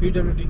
PWD